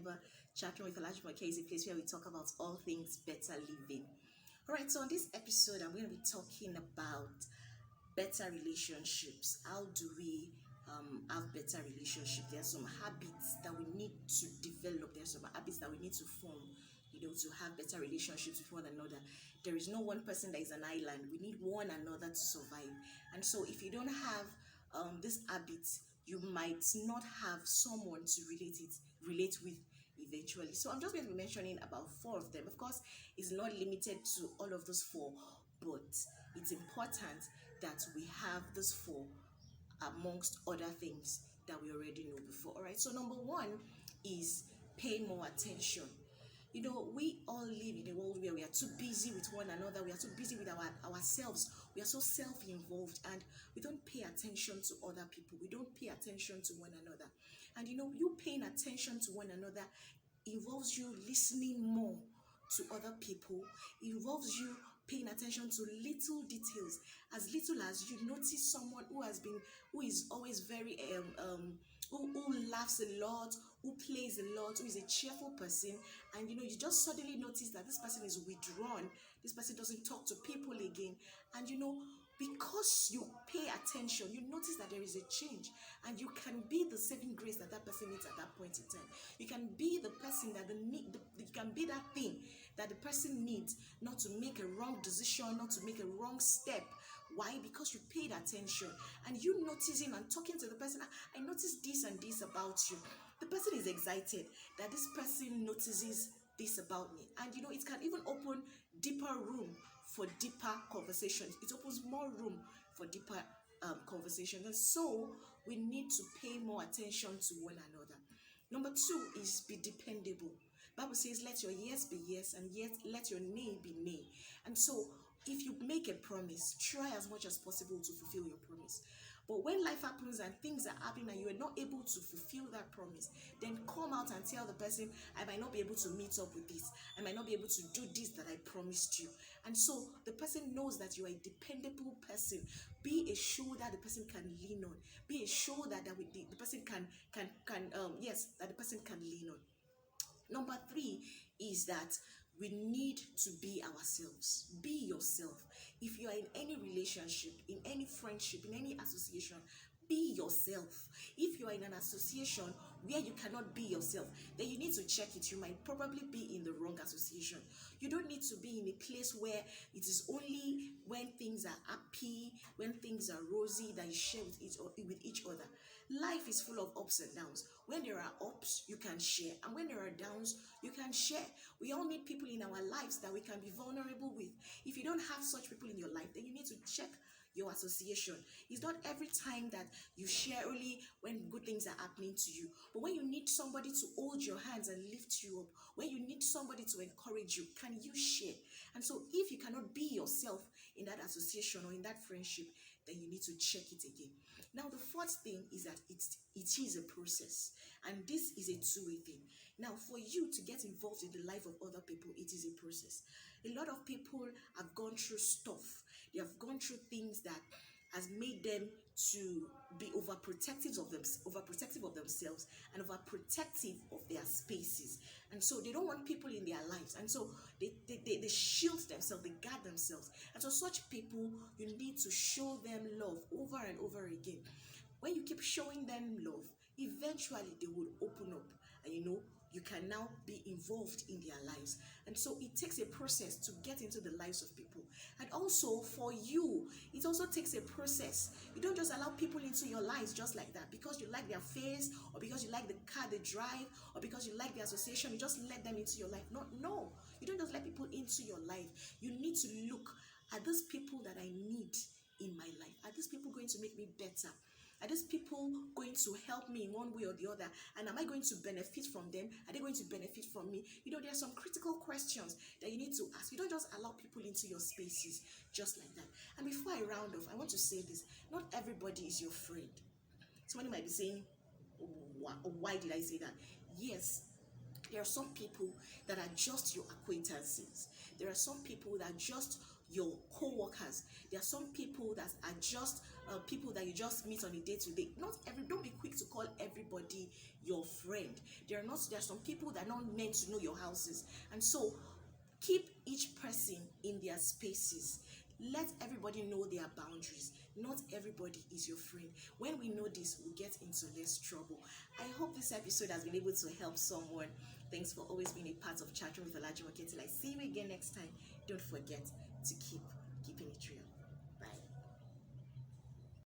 Forever. Chatting with Olajimoke is a place where we talk about all things better living. All right, so on this episode, I'm going to be talking about better relationships. How do we have better relationships? There are some habits that we need to develop. There are some habits that we need to form, to have better relationships with one another. There is no one person that is an island. We need one another to survive. And so if you don't have this habit, you might not have someone to relate with eventually. So I'm just going to be mentioning about 4 of them. Of course, it's not limited to all of those 4, but it's important that we have those 4 amongst other things that we already know before. All right, so number 1 is pay more attention. We all live in a world where we are too busy with one another. We are too busy with ourselves. We are so self-involved, and we don't pay attention to other people. We don't pay attention to one another. And you paying attention to one another involves you listening more to other people. It involves you paying attention to little details. As little as you notice someone who is always very who laughs a lot, who plays a lot, who is a cheerful person, and you just suddenly notice that this person is withdrawn, this person doesn't talk to people again, and because you pay attention, you notice that there is a change, and you can be the saving grace that person needs at that point in time. You can be the person that you can be that thing that the person needs, not to make a wrong decision, not to make a wrong step. Why? Because you paid attention, and you noticing and talking to the person. I noticed this and this about you. The person is excited that this person notices this about me, and it can even open deeper room for deeper conversations. It opens more room for deeper conversations, and so we need to pay more attention to one another. Number 2 is be dependable. Bible says, let your yes be yes, and yet let your nay be nay. And so if you make a promise, try as much as possible to fulfill your promise. But when life happens and things are happening and you are not able to fulfill that promise, then come out and tell the person, I might not be able to meet up with this. I might not be able to do this that I promised you. And so the person knows that you are a dependable person. Be a shoulder the person can lean on. Be a shoulder that the person that the person can lean on. Number 3 is that we need to be ourselves. Be yourself. If you are in any relationship, in any friendship, in any association, be yourself. If you are in an association where you cannot be yourself, then you need to check it. You might probably be in the wrong association. You don't need to be in a place where it is only when things are happy, when things are rosy, that you share with each other. Life is full of ups and downs. When there are ups, you can share, and when there are downs, you can share. We all need people in our lives that we can be vulnerable with. If you don't have such people in your life, then you need to check your association. It's not every time that you share only when good things are happening to you, but when you need somebody to hold your hands and lift you up, when you need somebody to encourage you, can you share? And so if you cannot be yourself in that association or in that friendship, then you need to check it again. Now, the 4th thing is that it is a process, and this is a 2-way thing. Now, for you to get involved in the life of other people, it is a process. A lot of people have gone through stuff. They have gone through things that has made them to be overprotective of themselves and overprotective of their spaces. And so they don't want people in their lives. And so they shield themselves, they guard themselves. And so such people, you need to show them love over and over again. When you keep showing them love, eventually they will open up, and you can now be involved in their lives. And so it takes a process to get into the lives of people. And also for you, it also takes a process. You don't just allow people into your lives just like that because you like their face, or because you like the car they drive, or because you like the association. You just let them into your life. No, you don't just let people into your life. You need to look at those people that I need in my life. Are these people going to make me better? Are these people going to help me in one way or the other? And am I going to benefit from them? Are they going to benefit from me? There are some critical questions that you need to ask. You don't just allow people into your spaces just like that. And before I round off, I want to say this. Not everybody is your friend. Somebody might be saying, why did I say that? Yes, there are some people that are just your acquaintances. There are some people that just your co-workers. There are some people that are just people that you just meet on a day-to-day. Not every Don't be quick to call everybody your friend. There are some people that are not meant to know your houses. And so keep each person in their spaces. Let everybody know their boundaries. Not everybody is your friend. When we know this, we'll get into less trouble. I hope this episode has been able to help someone. Thanks for always being a part of Chatting with Olajumoke. Till I see you again next time, don't forget to keep keeping it real.